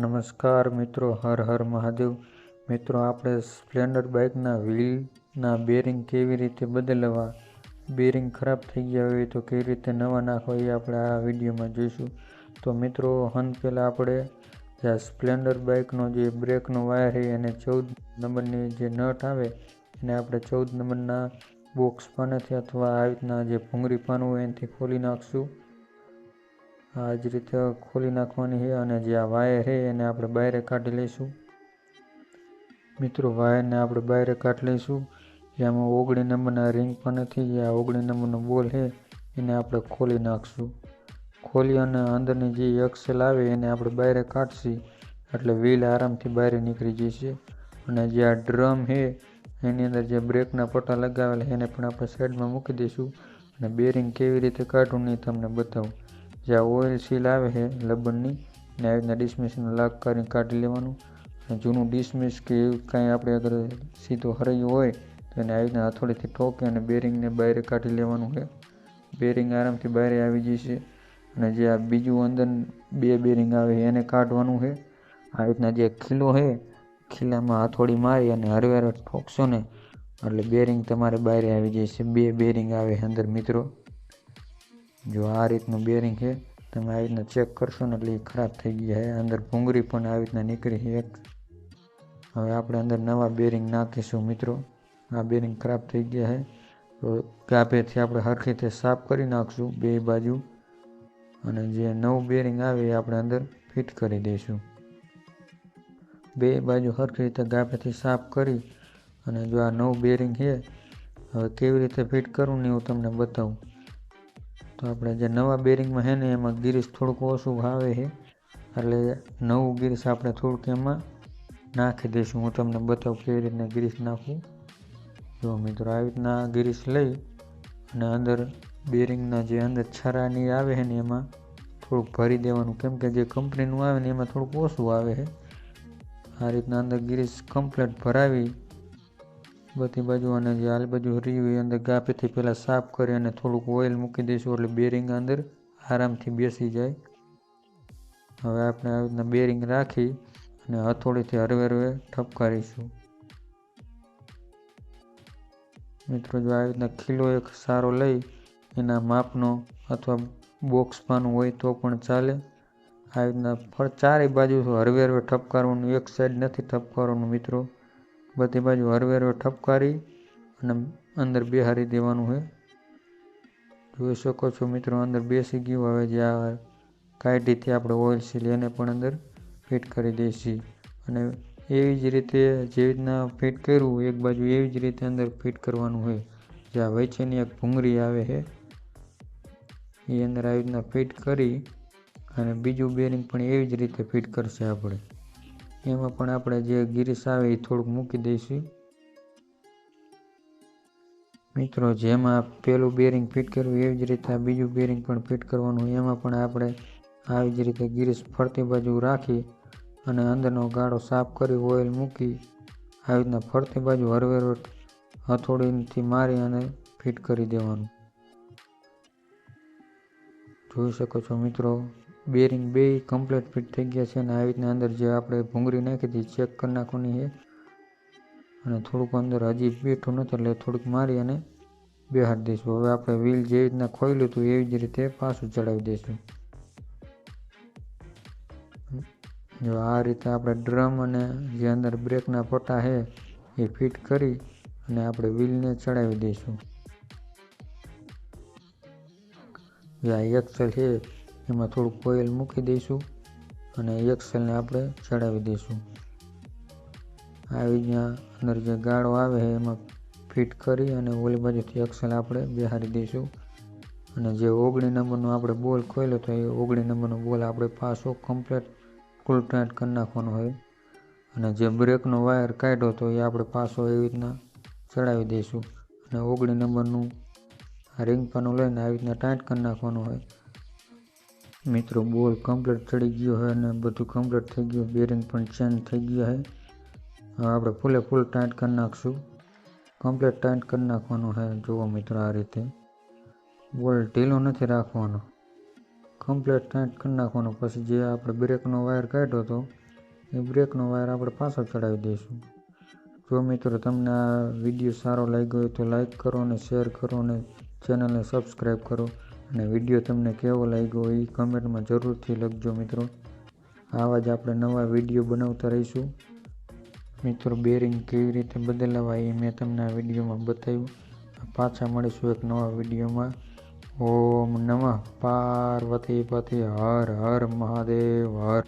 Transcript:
નમસ્કાર મિત્રો, હર હર મહાદેવ. મિત્રો, આપણે સ્પ્લેન્ડર બાઇકના વ્હીલના બેરિંગ કેવી રીતે બદલવા, બેરિંગ ખરાબ થઈ ગયા હોય તો કેવી રીતે નવા નાખવા એ આપણે આ વિડીયોમાં જોઈશું. તો મિત્રો, પહેલાં આપણે જે સ્પ્લેન્ડર બાઇકનો જે બ્રેકનો વાયર છે એને 14 નંબરની જે નટ આવે એને આપણે 14 નંબરના બોક્સ પાનેથી અથવા આવી રીતના જે ભૂંગળી પાનું હોય એનાથી ખોલી નાખશું. આ જ રીતે ખોલી નાખવાની છે અને જે આ વાયર છે એને આપણે બહાર કાઢી લઈશું. મિત્રો, વાયરને આપણે બહાર કાઢી લઈશું. જેમાં 19 નંબરના રિંગ પાનેથી જે આ 19 નંબરનો બોલ છે એને આપણે ખોલી નાખશું. ખોલી અને અંદરની જે એક્સેલ આવે એને આપણે બહાર કાઢશી એટલે વ્હીલ આરામથી બહાર નીકળી જશે. અને જે આ ડ્રમ છે એની અંદર જે બ્રેકના પટ્ટા લગાવેલા એને પણ આપણે સાઈડમાં મૂકી દઈશું. અને બેરિંગ કેવી રીતે કાઢવું એ તમને બતાવું. જે આ ઓઇલ સીલ આવે છે લબરની ને આવી રીતના ડિસમિસને લાગ કરીને કાઢી લેવાનું. અને જૂનું ડિસમિસ કે એવું કાંઈ આપણે અગર સીધો હરાયું હોય તો એને આવી રીતના હથોડીથી ઠોકી અને બેરિંગને બહાર કાઢી લેવાનું છે. બેરિંગ આરામથી બહાર આવી જશે. અને જે આ બીજું અંદર 2 બેરિંગ આવે એને કાઢવાનું છે. આ રીતના જે ખીલો છે ખીલામાં હથોડી મારી અને હરવે ઠોકશો ને એટલે બેરિંગ તમારે બહાર આવી જશે. 2 બેરિંગ આવે અંદર મિત્રો. જો આ રીતનું બેરિંગ છે, તમે આવી રીતના ચેક કરશો ને એટલે એ ખરાબ થઈ ગયા છે. અંદર ભૂંગળી પણ આવી રીતના નીકળી છે એક. હવે આપણે અંદર નવા બેરિંગ નાખીશું મિત્રો. આ બેરિંગ ખરાબ થઈ ગયા છે તો ગાભેથી આપણે હરખી રીતે સાફ કરી નાખશું 2 બાજુ. અને જે નવું બેરિંગ આવે એ આપણે અંદર ફિટ કરી દઈશું. 2 બાજુ હરખી રીતે ગાભેથી સાફ કરી અને જો આ નવું બેરિંગ છે હવે કેવી રીતે ફિટ કરવું ને હું તમને બતાવું. તો આપણે જે નવા બેરિંગમાં છે ને એમાં ગિરીસ થોડુંક ઓછું આવે છે એટલે નવું ગિરીસ આપણે થોડુંક એમાં નાખી દઈશું. હું તમને બતાવું કેવી રીતના ગિરીસ નાખવું. જો મિત્રો, આવી રીતના ગિરીસ લઈ અને અંદર બેરિંગના જે અંદર છરાની આવે છે ને એમાં થોડુંક ભરી દેવાનું. કેમ કે જે કંપનીનું આવે ને એમાં થોડુંક ઓછું આવે છે. આ રીતના અંદર ગિરીસ કમ્પ્લીટ ભરાવી બધી બાજુ અને જે આલ બાજુ રહ્યું એ અંદર ગાભેથી પહેલાં સાફ કરી અને થોડુંક ઓઇલ મૂકી દઈશું એટલે બેરિંગ અંદર આરામથી બેસી જાય. હવે આપણે આવી રીતના બેરિંગ રાખી અને હથોડીથી હરવે ઠપકારીશું. મિત્રો, જો આવી રીતના ખીલો એક સારો લઈ એના માપનો અથવા બોક્સ પાનું હોય તો પણ ચાલે. આવી રીતના ચારે બાજુ હરવે ઠપકારવાનું, એક સાઈડ નથી ઠપકારવાનું મિત્રો. બધી બાજુ હરવે ઠપકારી અને અંદર બેહારી દેવાનું છે. જોઈ શકો છો મિત્રો, અંદર બેસી ગયું. હવે જે આ કાઢીથી આપણે ઓઇલ સીલ એને પણ અંદર ફિટ કરી દઈશી. અને એવી જ રીતે જેવી રીતના ફિટ કર્યું એક બાજુ એવી જ રીતે અંદર ફિટ કરવાનું હોય. જે આ વચ્ચેની એક ભૂંગળી આવે છે એ અંદર આવી રીતના ફિટ કરી અને બીજું બેરિંગ પણ એવી જ રીતે ફિટ કરશે આપણે. એમાં પણ આપણે જે ગિરીસ આવે એ થોડુંક મૂકી દઈશું. મિત્રો, જેમાં પેલું બેરિંગ ફિટ કર્યું એવી જ રીતે આ બીજું બેરિંગ પણ ફિટ કરવાનું. એમાં પણ આપણે આવી જ રીતે ગિરીસ ફરતી બાજુ રાખી અને અંદરનો ગાળો સાફ કરી ઓઇલ મૂકી આવી રીતના ફરતી બાજુ હરવે હથોડીથી મારી અને ફિટ કરી દેવાનું. જોઈ શકો છો મિત્રો, બેરિંગ 2 કમ્પ્લીટ ફિટ થઈ ગયા છે. અને આવી રીતના અંદર જે આપણે ભૂંગળી નાખી હતી ચેક કરી નાખવાની છે. અને થોડુંક અંદર હજી બેઠું નથી એટલે થોડુંક મારી અને બેહાડી દઈશું. હવે આપણે વ્હીલ જેવી રીતના ખોલ્યું હતું એવી જ રીતે પાછું ચડાવી દઈશું. જો આ રીતે આપણે ડ્રમ અને જે અંદર બ્રેકના પટ્ટા છે એ ફિટ કરી અને આપણે વ્હીલને ચડાવી દઈશું. જે આ એક્સેલ છે એમાં થોડુંક ઓઇલ મૂકી દઈશું અને એક્સેલને આપણે ચડાવી દઈશું. આવી જ્યાં અંદર જે ગાળો આવે છે એમાં ફિટ કરી અને ઓલી બાજુથી એક્સેલ આપણે બેહારી દઈશું. અને જે 19 નંબરનો આપણે બોલ ખોલ્યો તો એ 19 નંબરનો બોલ આપણે પાછો કમ્પ્લીટ ફૂલ ટાઈટ કરી નાખવાનો હોય. અને જે બ્રેકનો વાયર કાઢ્યો તો એ આપણે પાછો એવી રીતના ચડાવી દઈશું. અને 19 નંબરનું રિંગ પાનું લઈને આવી રીતના ટાઈટ કરી નાખવાનું હોય. મિત્રો, બોલ કમ્પ્લીટ ચડી ગયો હોય અને બધું કમ્પ્લીટ થઈ ગયું. બેરિંગ પણ ચેન્જ થઈ ગયા છે. હવે આપણે ફૂલ ટાઈટ કરી નાખશું. કમ્પ્લીટ ટાઈટ કરી નાખવાનો છે. જુઓ મિત્રો, આ રીતે બોલ ઢીલો નથી રાખવાનો, કમ્પ્લીટ ટાઈટ કરી નાખવાનો. પછી જે આપણે બ્રેકનો વાયર કાઢ્યો હતો એ બ્રેકનો વાયર આપણે પાછો ચડાવી દઈશું. જો મિત્રો તમને આ વિડીયો સારો લાગ્યો હોય તો લાઈક કરો અને શેર કરો અને ચેનલને સબસ્ક્રાઈબ કરો. અને વિડીયો તમને કેવો લાગ્યો એ કમેન્ટમાં જરૂરથી લખજો મિત્રો. આવા જ આપણે નવા વિડીયો બનાવતા રહીશું. મિત્રો બેરિંગ કેવી રીતે બદલાવા એ મેં તમને આ વિડીયોમાં બતાવ્યું. પાછા મળીશું એક નવા વિડીયોમાં. ઓમ નમઃ પાર્વતી પતિ હર હર મહાદેવ હર.